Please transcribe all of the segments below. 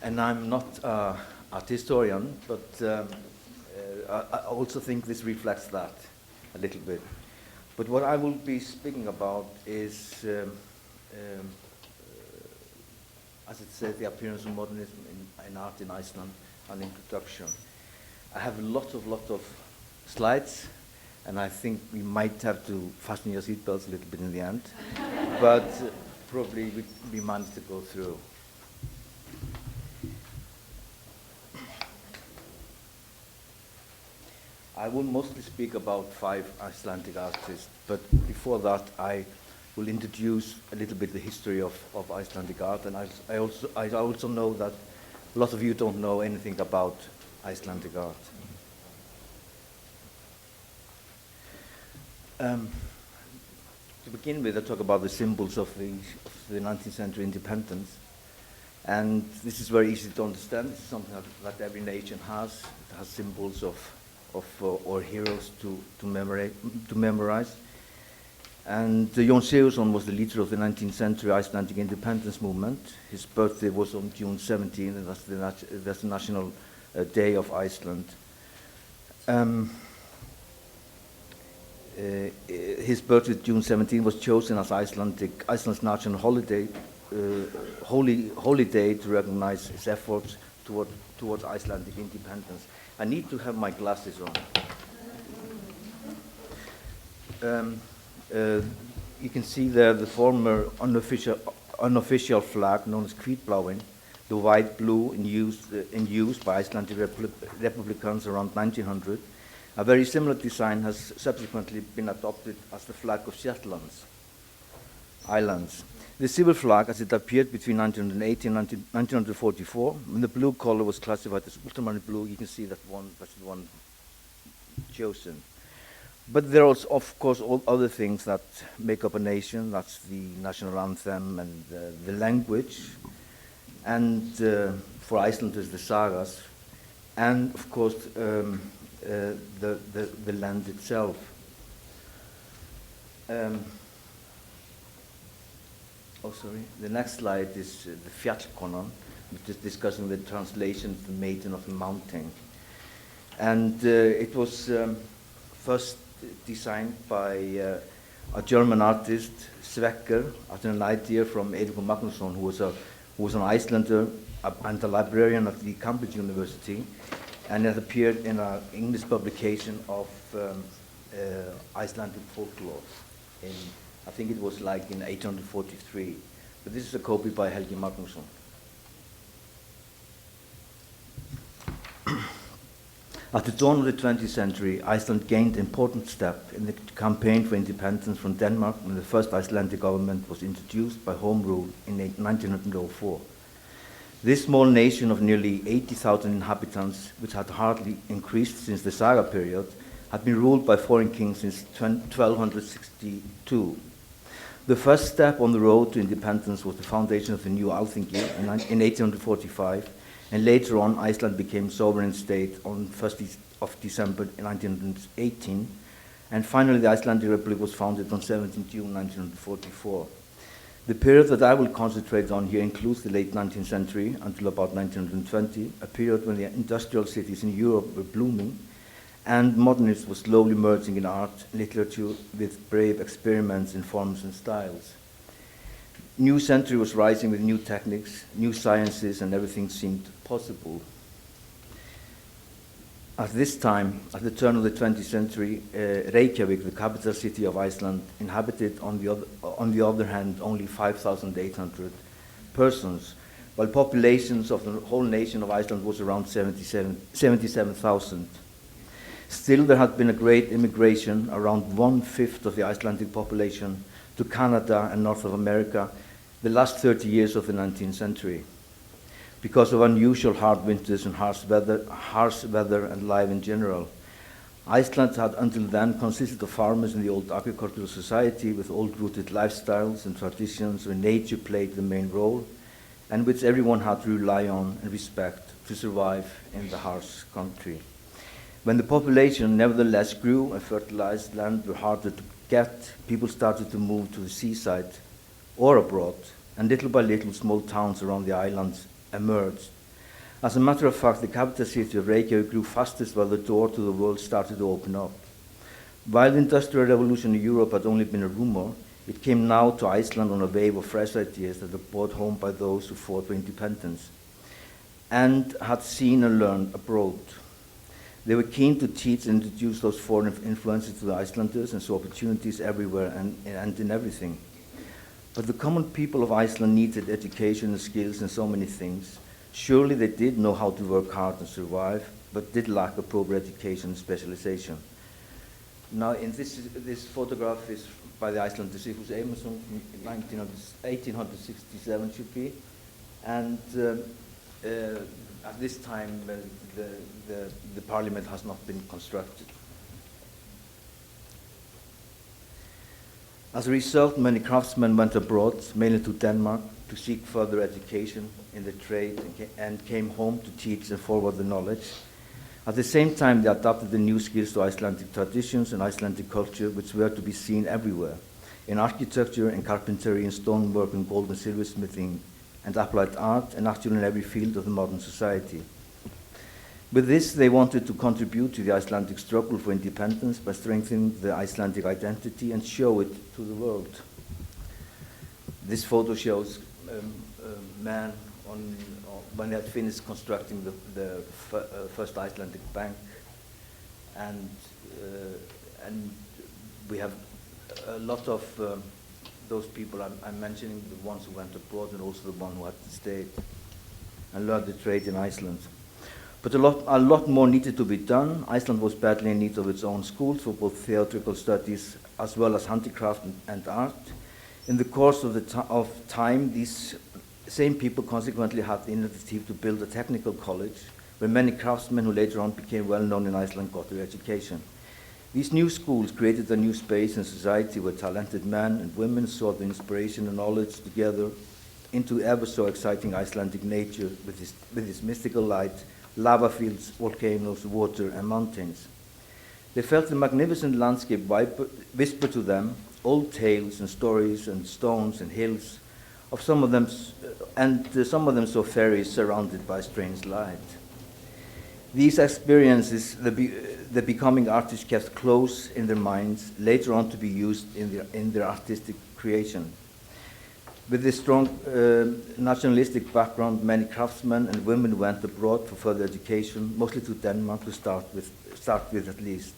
And I'm not an art historian, but I also think this reflects that a little bit. But what I will be speaking about is, as it says, the appearance of modernism in art in Iceland, an introduction. I have a lot of slides, and I think we might have to fasten your seatbelts a little bit in the end, but probably we managed to go through. I will mostly speak about 5 Icelandic artists, but before that I will introduce a little bit the history of Icelandic art, and I also know that a lot of you don't know anything about Icelandic art. To begin with, I talk about the symbols of the 19th century independence, and this is very easy to understand. It's something that every nation has. It has symbols or heroes to memorize. And Jón Sigurðsson was the leader of the 19th century Icelandic independence movement. His birthday was on June 17, and that's the national day of Iceland. His birthday, June 17, was chosen as Iceland's national holiday, holy day to recognize his efforts towards Icelandic independence. I need to have my glasses on. You can see there the former unofficial flag known as Hvítbláin, the white blue in use by Icelandic Republicans around 1900. A very similar design has subsequently been adopted as the flag of Shetland Islands. The civil flag, as it appeared between 1980 and 1944, when the blue color was classified as ultramarine blue, you can see that's the one chosen. But there are also, of course, all other things that make up a nation. That's the national anthem and the language, and for Icelanders, the sagas, and of course the land itself. The next slide is the Fjallkonan, which is discussing the translation of the Maiden of the Mountain. And it was first designed by a German artist, Svekker, after an idea from Eiríkur Magnússon, who was an Icelander and a librarian at the Cambridge University, and it appeared in an English publication of Icelandic folklore in, I think it was like in 843. But this is a copy by Helgi Magnússon. At the dawn of the 20th century, Iceland gained an important step in the campaign for independence from Denmark when the first Icelandic government was introduced by Home Rule in 1904. This small nation of nearly 80,000 inhabitants, which had hardly increased since the Saga period, had been ruled by foreign kings since 1262. The first step on the road to independence was the foundation of the new Alþingi in 1845, and later on Iceland became sovereign state on 1st of December 1918, and finally the Icelandic Republic was founded on 17 June 1944. The period that I will concentrate on here includes the late 19th century until about 1920, a period when the industrial cities in Europe were blooming, and modernism was slowly merging in art and literature with brave experiments in forms and styles. New century was rising with new techniques, new sciences, and everything seemed possible. At this time, at the turn of the 20th century, Reykjavik, the capital city of Iceland, inhabited, on the other hand, only 5,800 persons, while populations of the whole nation of Iceland was around 77,000. Still, there had been a great immigration, around 1/5 of the Icelandic population, to Canada and North of America the last 30 years of the 19th century. Because of unusual hard winters and harsh weather and life in general, Iceland had until then consisted of farmers in the old agricultural society with old-rooted lifestyles and traditions where nature played the main role, and which everyone had to rely on and respect to survive in the harsh country. When the population nevertheless grew and fertilized land were harder to get, people started to move to the seaside or abroad, and little by little small towns around the islands emerged. As a matter of fact, the capital city of Reykjavik grew fastest while the door to the world started to open up. While the Industrial Revolution in Europe had only been a rumor, it came now to Iceland on a wave of fresh ideas that were brought home by those who fought for independence and had seen and learned abroad. They were keen to teach and introduce those foreign influences to the Icelanders and saw opportunities everywhere and in everything. But the common people of Iceland needed education and skills in so many things. Surely they did know how to work hard and survive, but did lack appropriate education and specialization. Now, in this photograph is by the Icelandic Sigfús Eymundsson in 1867 should be, and at this time the parliament has not been constructed. As a result, many craftsmen went abroad, mainly to Denmark, to seek further education in the trade and came home to teach and forward the knowledge. At the same time, they adapted the new skills to Icelandic traditions and Icelandic culture, which were to be seen everywhere, in architecture, in carpentry, in stonework, in gold and silversmithing, and applied art, and actually in every field of the modern society. With this, they wanted to contribute to the Icelandic struggle for independence by strengthening the Icelandic identity and show it to the world. This photo shows a man when they had finished constructing the first Icelandic bank, and we have a lot of those people I'm mentioning, the ones who went abroad and also the one who had stayed and learned the trade in Iceland. But a lot more needed to be done. Iceland was badly in need of its own schools for both theatrical studies as well as handicraft and art. In the course of time, these same people consequently had the initiative to build a technical college where many craftsmen who later on became well known in Iceland got their education. These new schools created a new space in society where talented men and women sought the inspiration and knowledge together into ever so exciting Icelandic nature with its mystical light, lava fields, volcanoes, water, and mountains. They felt the magnificent landscape whisper to them old tales and stories and stones and hills, of some of them saw fairies surrounded by strange light. These experiences, the becoming artists kept close in their minds, later on to be used in their artistic creation. With this strong nationalistic background, many craftsmen and women went abroad for further education, mostly to Denmark to start with at least.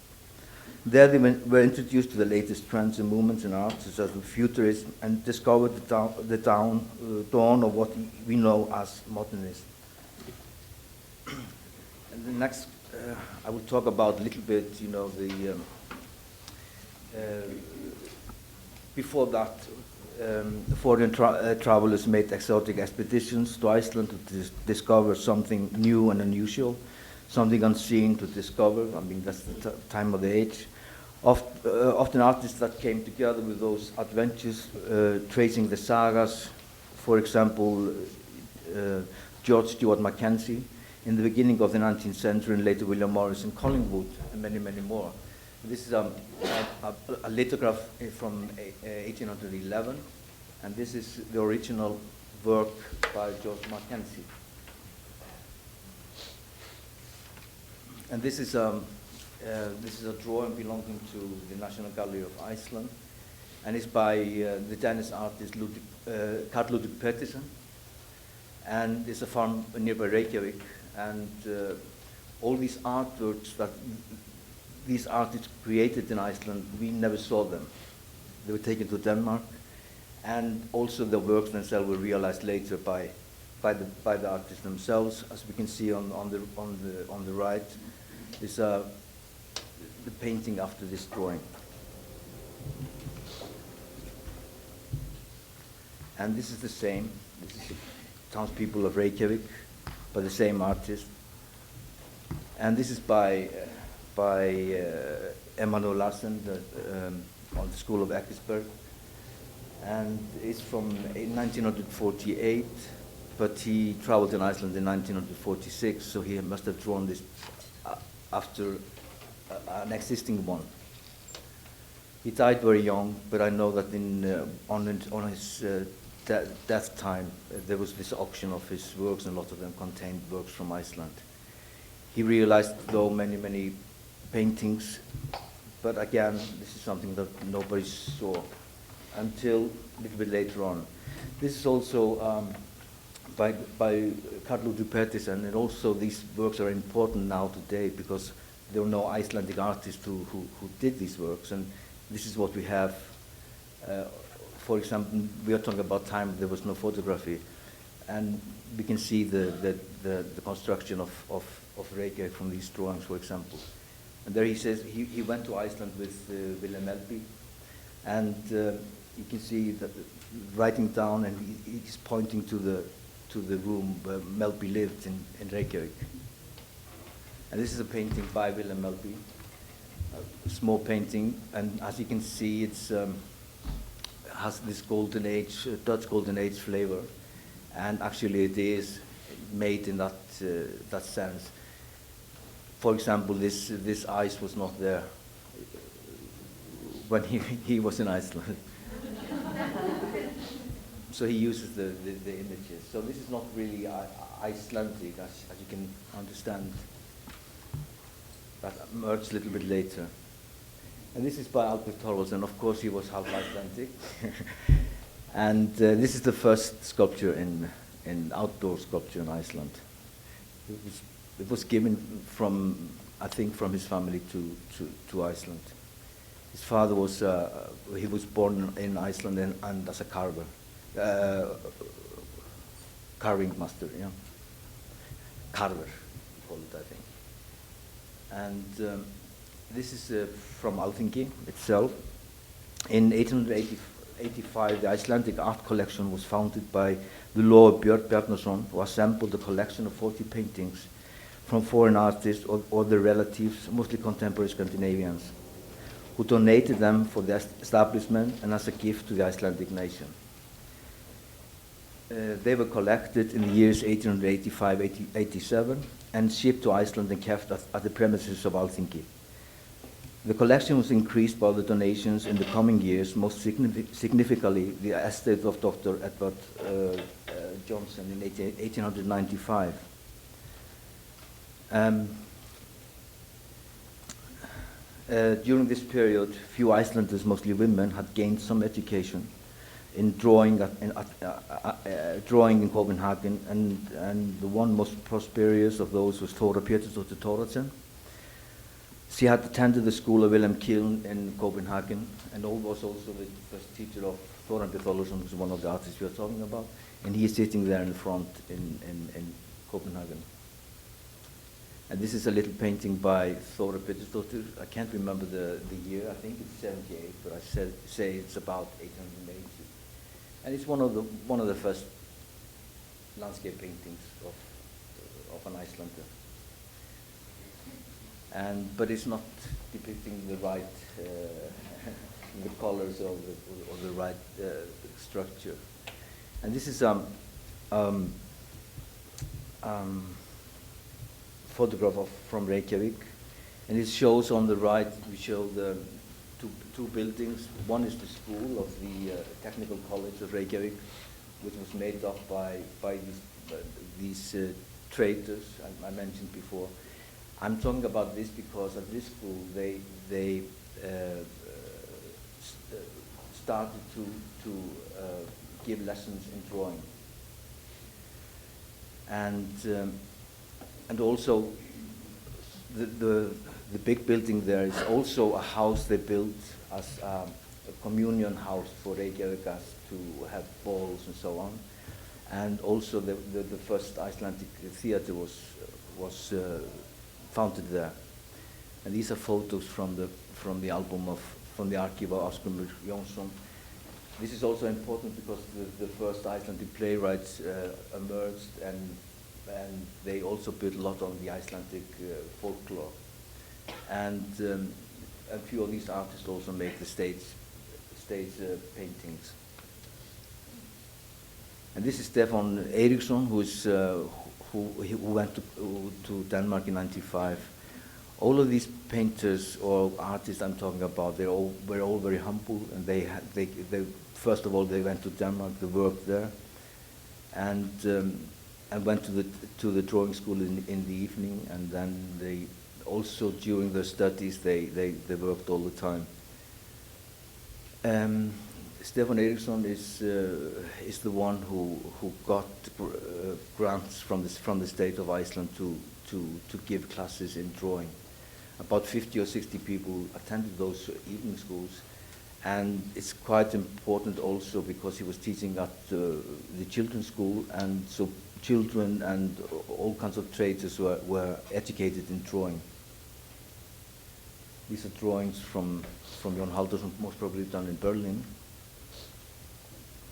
There they were introduced to the latest trends and movements in art, such as futurism, and discovered the dawn of what we know as modernism. And the next, I will talk about a little bit, before that, foreign travelers made exotic expeditions to Iceland to discover something new and unusual, something unseen to discover. I mean, that's the time of the age. Often artists that came together with those adventures, tracing the sagas, for example, George Stuart Mackenzie in the beginning of the 19th century, and later William Morris and Collingwood, and many, many more. This is a lithograph from 1811, and this is the original work by George Mackenzie. And this is a drawing belonging to the National Gallery of Iceland, and it's by the Danish artist Carl Ludvig Pettersen, and it's a farm nearby Reykjavik, and all these artworks that these artists created in Iceland, we never saw them. They were taken to Denmark, and also the works themselves were realized later by the artists themselves. As we can see on the right, is the painting after this drawing. And this is the same. This is the townspeople of Reykjavik, by the same artist. And this is by Emanuel Larsen on the School of Eckersberg. And it's from 1948, but he traveled in Iceland in 1946, so he must have drawn this after an existing one. He died very young, but I know that on his death time, there was this auction of his works, and a lot of them contained works from Iceland. He realized, though, many paintings, but again, this is something that nobody saw until a little bit later on. This is also by Carlo Dupertis, and also these works are important now today because there were no Icelandic artists who did these works, and this is what we have. For example, we are talking about time there was no photography, and we can see the construction of Reykjavik from these drawings, for example. And there he says he went to Iceland with Willem Melby, and you can see that writing down, and he's pointing to the room where Melby lived in Reykjavik. And this is a painting by Willem Melby, a small painting, and as you can see, it's has this golden age, Dutch golden age flavor, and actually it is made in that sense. For example, this ice was not there when he was in Iceland. So he uses the images. So this is not really Icelandic, as you can understand. That emerged a little bit later. And this is by Albert Thorvaldsson. Of course, he was half Icelandic. And this is the first sculpture in outdoor sculpture in Iceland. It was given from, I think, from his family to Iceland. His father was, he was born in Iceland and as a carver, carving master, yeah. Carver, we call it, I think. And this is from Alþingi itself. In 1885, the Icelandic art collection was founded by the Ólafur Björn Bjarnason, who assembled a collection of 40 paintings from foreign artists or their relatives, mostly contemporary Scandinavians, who donated them for the establishment and as a gift to the Icelandic nation. They were collected in the years 1885-87 and shipped to Iceland and kept at the premises of Alþingi. The collection was increased by the donations in the coming years, most significantly the estate of Dr. Edward Johnson in 1895. During this period, few Icelanders, mostly women, had gained some education in drawing in Copenhagen, and the one most prosperous of those was Þórarinn Þórðarson. She had attended the school of Wilhelm Kiel in Copenhagen, and was also the first teacher of Þórarinn B. Þorláksson, who's one of the artists we are talking about, and he is sitting there in front in Copenhagen. And this is a little painting by Þóra Pétursdóttir. I can't remember the year. I think it's 78, but I say it's about 880. And it's one of the first landscape paintings of an Icelander. But it's not depicting the right the colors or the right structure. And this is photograph from Reykjavik, and it shows on the right, we show the two buildings. One is the school of the Technical College of Reykjavik, which was made up by these traders I mentioned before. I'm talking about this because at this school they started to give lessons in drawing, and also the big building there is also a house they built as a communion house for Reykjavikas to have balls and so on, and also the first Icelandic theater was founded there. And these are photos from the album from the archive of Ásgrímur Jónsson. This is also important because the first Icelandic playwrights emerged, and they also built a lot on the Icelandic folklore. And a few of these artists also make the stage paintings. And this is Stefan Eriksson, who went to Denmark in '95. All of these painters or artists I'm talking about, were all very humble, and they first of all, they went to Denmark, they worked there, and went to the drawing school in the evening, and then they also during their studies they worked all the time. Stefán Eiríksson is the one who got grants from the state of Iceland to give classes in drawing. About 50 or 60 people attended those evening schools, and it's quite important also because he was teaching at the children's school, and so children and all kinds of traders were educated in drawing. These are drawings from Jón Halldórsson, most probably done in Berlin.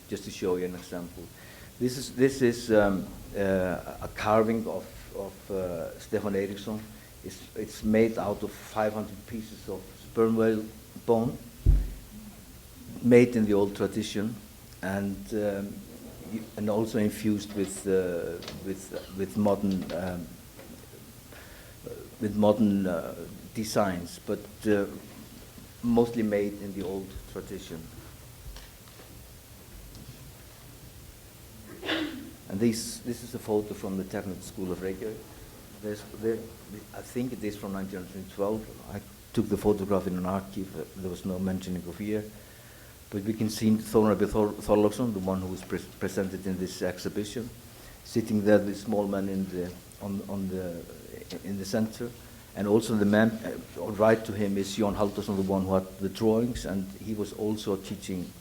Just to show you an example, this is a carving of Stefán Eiríksson. It's made out of 500 pieces of sperm whale bone, made in the old tradition, and also infused with modern designs, but mostly made in the old tradition. And this is a photo from the Technical School of Reykjavik. I think it is from 1912. I took the photograph in an archive. There was no mentioning of year. But we can see Þórarinn B. Þorláksson, the one who was presented in this exhibition, sitting there, the small man in the center. And also the man right to him is Jón Halldórsson, the one who had the drawings, and he was also teaching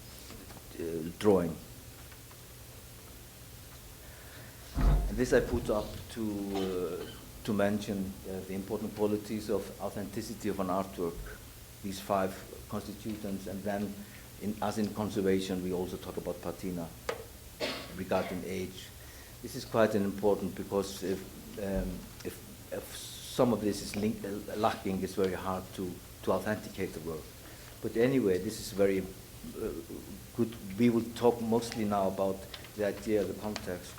drawing. And this I put up to mention the important qualities of authenticity of an artwork. These 5 constituents, and then as in conservation, we also talk about patina regarding age. This is quite important because if some of this is lacking, it's very hard to authenticate the work. But anyway, this is very good. We will talk mostly now about the idea, the context.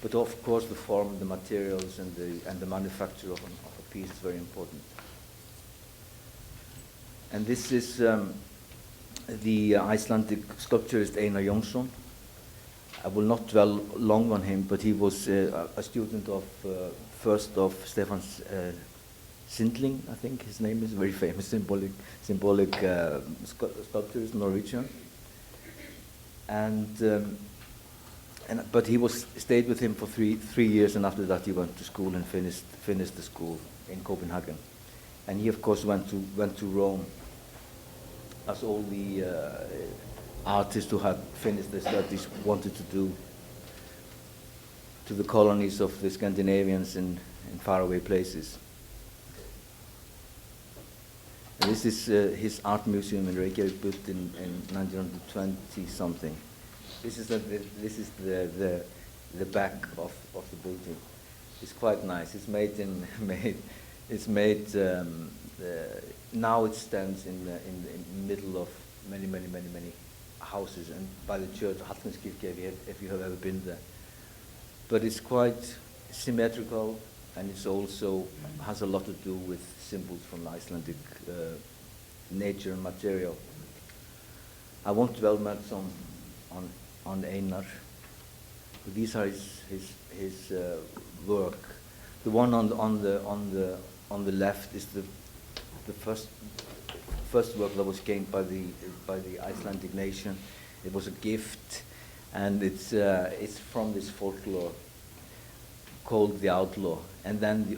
But of course, the form, the materials, and the manufacture of a piece is very important. And this is the Icelandic sculpturist Einar Jónsson. I will not dwell long on him, but he was a student of first of Stefán Sindling, I think his name is, very famous symbolic sculptor, Norwegian. But he stayed with him for three years, and after that he went to school and finished the school in Copenhagen. And he of course went to Rome, as all the artists who had finished their studies wanted to do, to the colonies of the Scandinavians in faraway places. And this is his art museum in Reykjavik, built in 1920 something. This is the back of the building. It's quite nice. It's made now it stands in the middle of many houses, and by the church Hallgrímskirkja, if you have ever been there. But it's quite symmetrical, and it's also has a lot to do with symbols from Icelandic nature and material. I won't dwell much on Einar. But these are his work. The one on the left is the first work that was gained by the Icelandic nation. It was a gift, and it's from this folklore called the outlaw. And then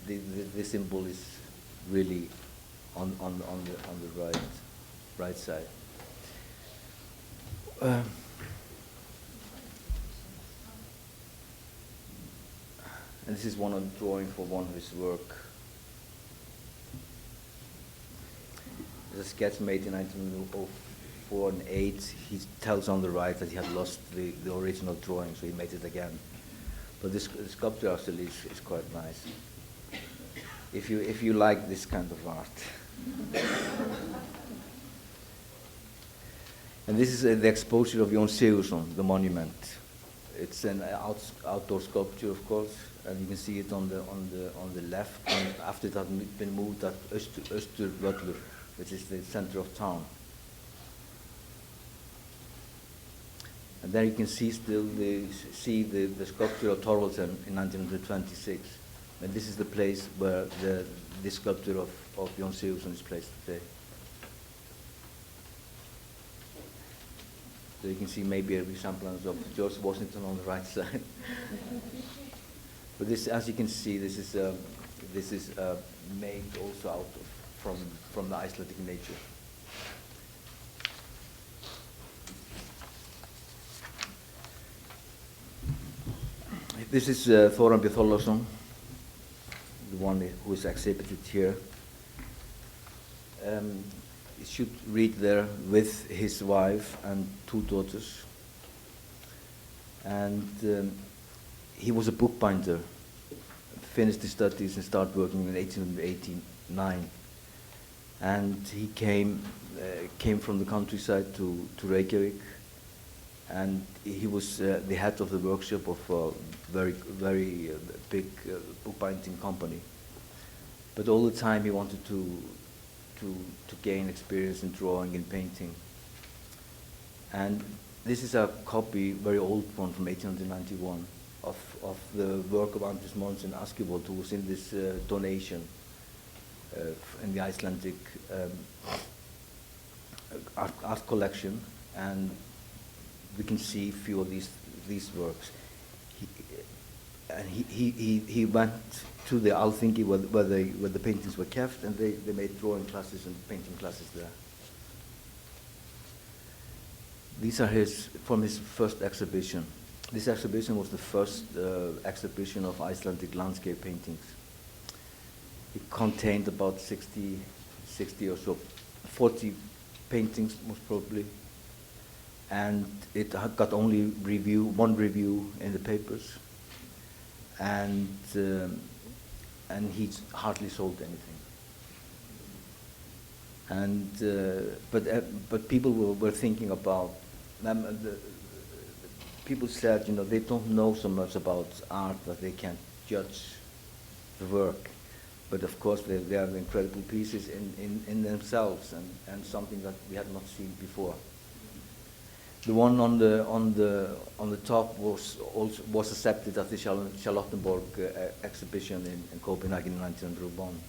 the symbol is really on the right side. And this is one of the drawing for one of his work. It's a sketch made in 1904 and 8. He tells on the right that he had lost the original drawing, so he made it again. But this sculpture actually is quite nice. If you like this kind of art. And this is the exposure of Jón Sigurðsson, the monument. It's an outdoor sculpture, of course, and you can see it on the left. And after it had been moved at Östurvöllur, which is the center of town. And there you can see still the sculpture of Þorláksson in 1926. And this is the place where the sculpture of Jón Sigurðsson is placed today. So you can see maybe a resemblance of George Washington on the right side. But this, as you can see, this is made also out of from the Icelandic nature. This is Þórarinn B. Þorláksson, the one who is exhibited here. You should read there with his wife and 2 daughters. And he was a bookbinder, finished his studies and started working in 1889. And he came from the countryside to Reykjavik, and he was the head of the workshop of a very big bookbinding company. But all the time he wanted to gain experience in drawing and painting. And this is a copy, very old one from 1891, of the work of Andris Monsen Askivold, who was in this donation in the Icelandic art collection. And we can see a few of these works. He went to the Alþingi where the paintings were kept, and they made drawing classes and painting classes there. These are from his first exhibition. This exhibition was the first exhibition of Icelandic landscape paintings. It contained about 60 or so, 40 paintings most probably, and it got only one review in the papers, and he hardly sold anything. And but people were thinking about people said, they don't know so much about art that they can't judge the work. But of course, they are incredible pieces in themselves, and something that we had not seen before. The one on the top was accepted at the Charlottenborg exhibition in Copenhagen in 1901.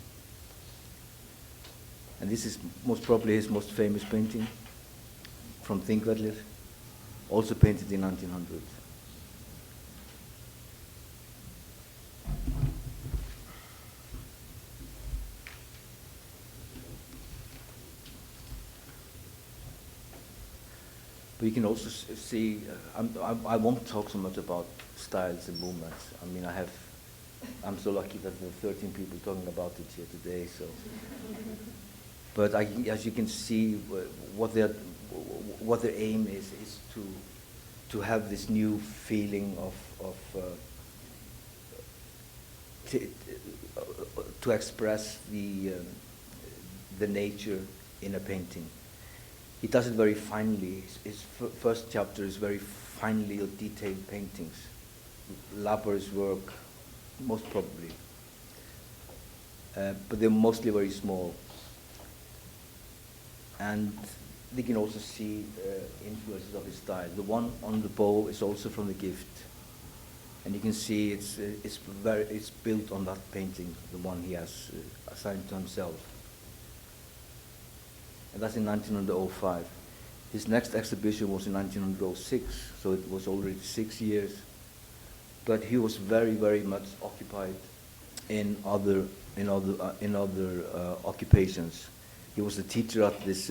And this is most probably his most famous painting from Þingvellir, also painted in 1900. But you can also see, I won't talk so much about styles and movements. I mean, I'm so lucky that there are 13 people talking about it here today. So, but as you can see, what their aim is to have this new feeling to express the nature in a painting. He does it very finely. His first chapter is very finely detailed paintings, laborious work, most probably, but they're mostly very small. And they can also see influences of his style. The one on the bow is also from the Gift, and you can see it's built on that painting, the one he has assigned to himself. And that's in 1905. His next exhibition was in 1906, so it was already 6 years. But he was very, very much occupied in other occupations. He was a teacher at this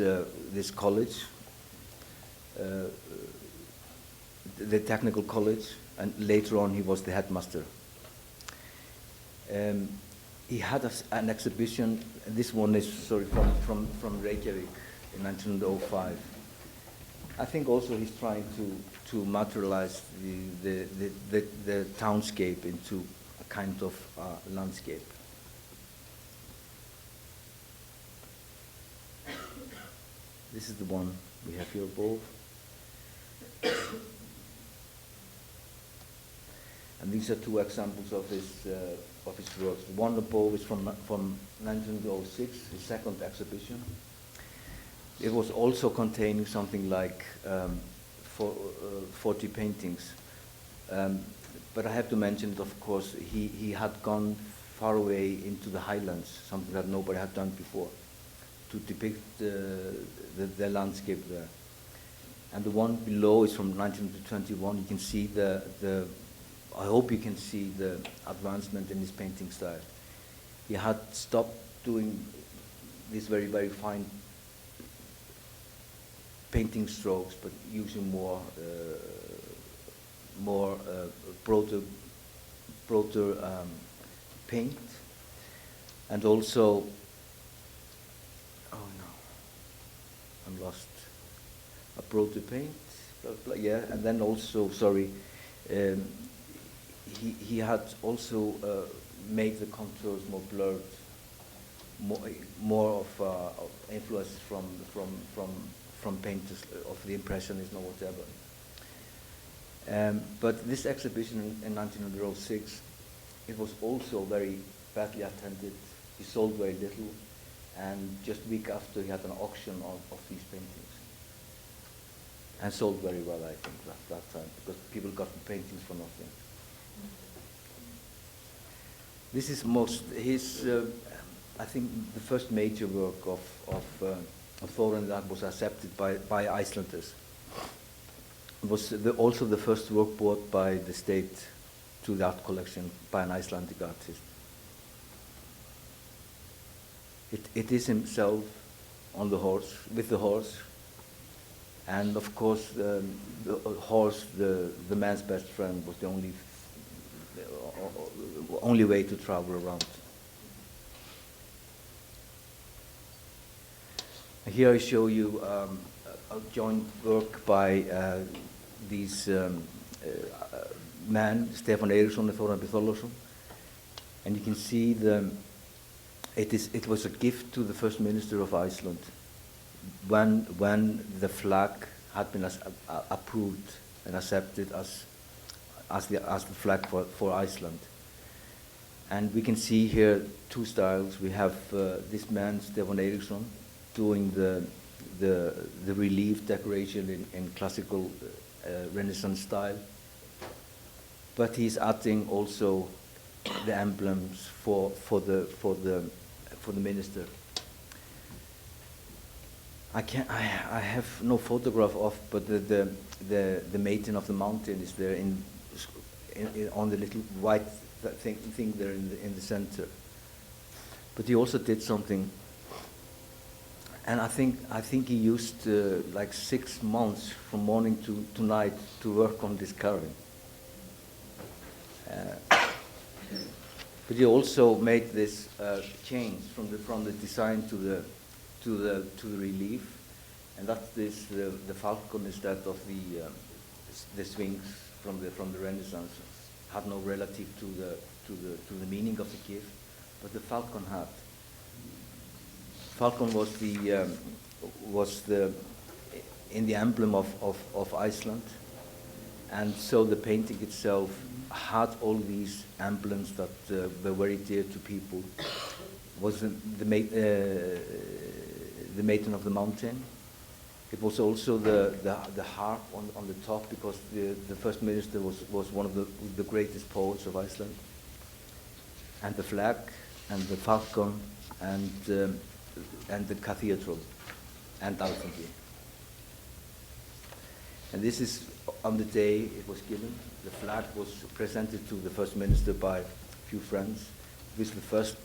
college, the technical college, and later on he was the headmaster. He had an exhibition. This one is from Reykjavik in 1905. I think also he's trying to materialize the townscape into a kind of landscape. This is the one we have here above. And these are 2 examples of his works. The one above is from 1906, his second exhibition. It was also containing something like 40 paintings. But I have to mention that, of course, he had gone far away into the highlands, something that nobody had done before, to depict the landscape there. And the one below is from 1921. You can see I hope you can see the advancement in his painting style. He had stopped doing these very, very fine painting strokes, but using more broader paint, and also, oh no, I'm lost. A broader paint, yeah, and then also, sorry, he had also made the contours more blurred, more of influences from painters of the Impressionists or whatever. But this exhibition in 1906, it was also very badly attended. He sold very little, and just a week after he had an auction of these paintings, and sold very well, I think, that time, because people got the paintings for nothing. This is his, I think, the first major work of Þórarinn that was accepted by Icelanders. It was also the first work bought by the state to the art collection by an Icelandic artist. It is himself on the horse, with the horse, and of course the horse, the man's best friend, was the only way to travel around. Here I show you a joint work by these men, Stefán Eiríksson and Þórarinn B. Þorláksson, and you can see it was a gift to the First Minister of Iceland when the flag had been approved and accepted as the flag for Iceland. And we can see here two styles. We have this man, Stefán Eiríksson, doing the relief decoration in classical Renaissance style, but he's adding also the emblems for the minister. I have no photograph of, but the maiden of the mountain is there on the little white thing there in the center. But he also did something, and I think he used like 6 months from morning to night to work on this carving. But he also made this change from the design to the relief, and that's the falcon instead of the Sphinx from the Renaissance. Had no relative to the meaning of the gift, but the falcon had. Falcon was in the emblem of Iceland, and so the painting itself had all these emblems that were very dear to people. Was the maiden of the mountain. It was also the harp on the top, because the First Minister was one of the greatest poets of Iceland. And the flag, and the falcon, and the cathedral, and Alþingi. And this is on the day it was given. The flag was presented to the First Minister by a few friends. This is the first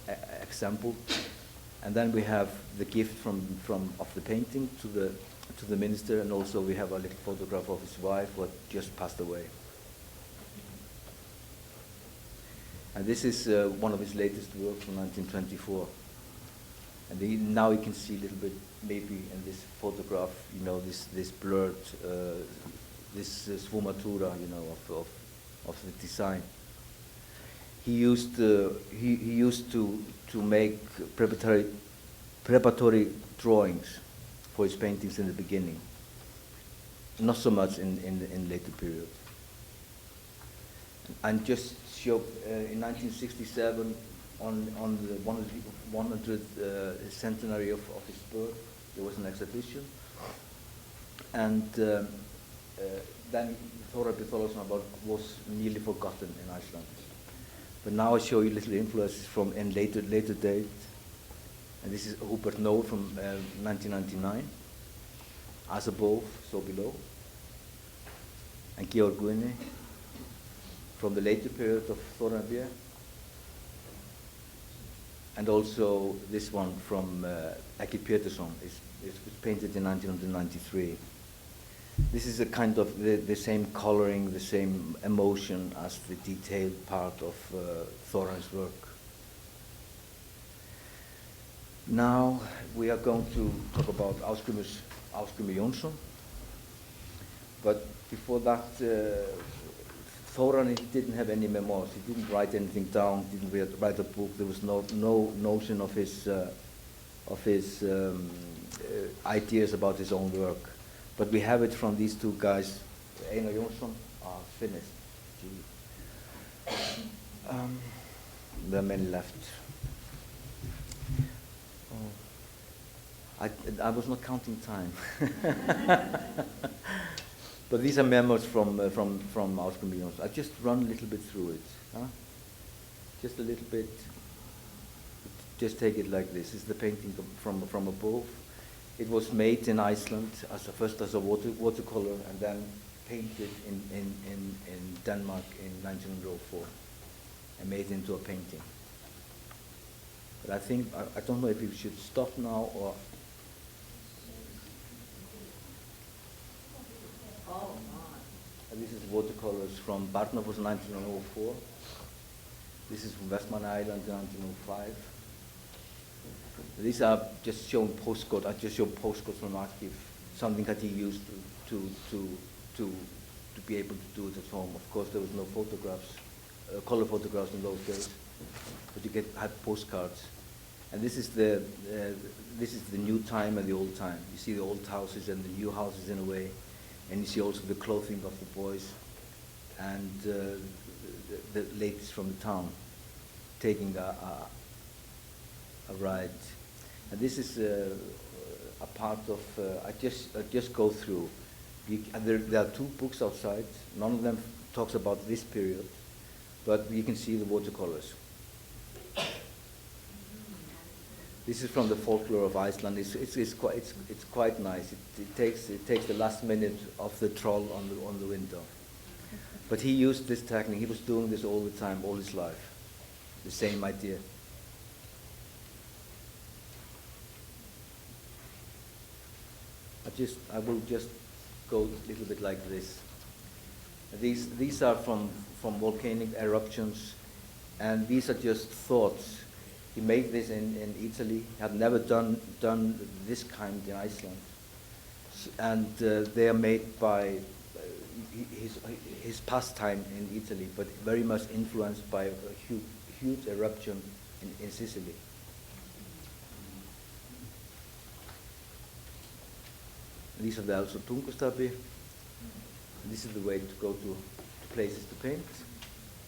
example. And then we have the gift of the painting to the minister, and also we have a little photograph of his wife who had just passed away. And this is one of his latest works from 1924. And now you can see a little bit, maybe in this photograph, this blurred, this sfumatura, of the design. He used to make preparatory drawings for his paintings in the beginning, not so much in later period. And just show in 1967, on the 100th centenary of his birth, there was an exhibition, and then Þórarinn B. Þorláksson was nearly forgotten in Iceland. But now I show you little influences from in later date. And this is Hubert Noel from 1999. As above, so below. And Georg Guðni from the later period of Þórarinn B. And also this one from Eki Pétursson. It was painted in 1993. This is a kind of the same coloring, the same emotion as the detailed part of Þórarinn's work. Now we are going to talk about Ásgrímur Jónsson. But before that, Þórarinn didn't have any memoirs. He didn't write anything down. Didn't write a book. There was no notion of his ideas about his own work. But we have it from these two guys. Einar Jónsson are finished. There are many left. Oh. I was not counting time. But these are memos from Ásgrímur Jónsson. I just run a little bit through it. Huh? Just a little bit. Just take it like this. This is the painting from above. It was made in Iceland first as a watercolor and then painted in Denmark in 1904 and made into a painting. But I think, I don't know if we should stop now or... This is watercolors from Barnafoss 1904. This is from Westman Island in 1905. These are just showing postcode. I just show postcodes from archive, something that he used to be able to do it at home. Of course, there was no photographs, color photographs in those days, but you had postcards. And this is the new time and the old time. You see the old houses and the new houses in a way, and you see also the clothing of the boys and the ladies from the town taking a ride. And this is a part of, I just go through. There are two books outside. None of them talks about this period, but you can see the watercolors. This is from the folklore of Iceland. It's quite nice. It takes the last minute of the troll on the window. But he used this technique. He was doing this all the time, all his life. The same idea. I will just go a little bit like this. These are from volcanic eruptions, and these are just thoughts. He made this in Italy. He had never done this kind in Iceland, and they are made by his pastime in Italy, but very much influenced by a huge eruption in Sicily. These are the also tungustabi. This is the way to go to places to paint.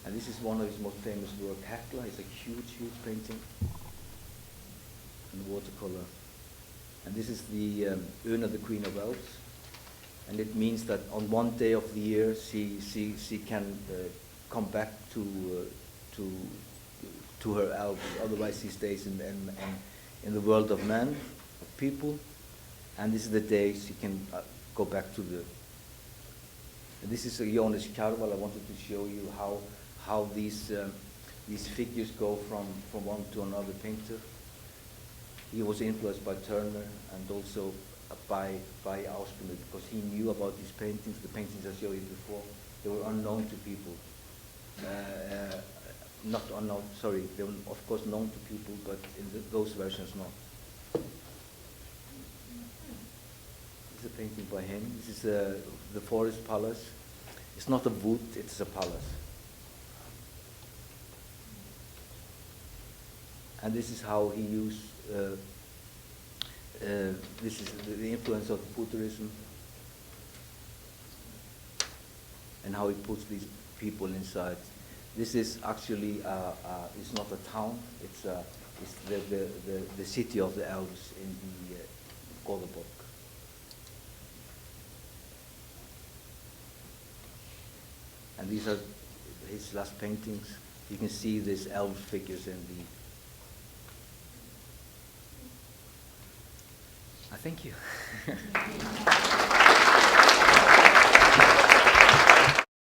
And this is one of his most famous work, Hekla. It's a huge painting in watercolor. And this is the Una, the Queen of Elves. And it means that on one day of the year, she can come back to her elves. Otherwise, she stays in the world of men, of people. And this is the day she can go back to the... And this is Jónas Kjarval. I wanted to show you how these figures go from one to another painter. He was influenced by Turner and also by Ásgrímur, because he knew about these paintings. The paintings I showed you before, they were unknown to people. Not unknown, sorry, they were of course known to people, but in those versions not. This is a painting by him. This is the Forest Palace. It's not a wood, it's a palace. And this is how he used, this is the influence of futurism and how he puts these people inside. This is actually, it's not a town, it's the city of the elves in the Goðaborg. And these are his last paintings. You can see these elf figures in the... Thank you.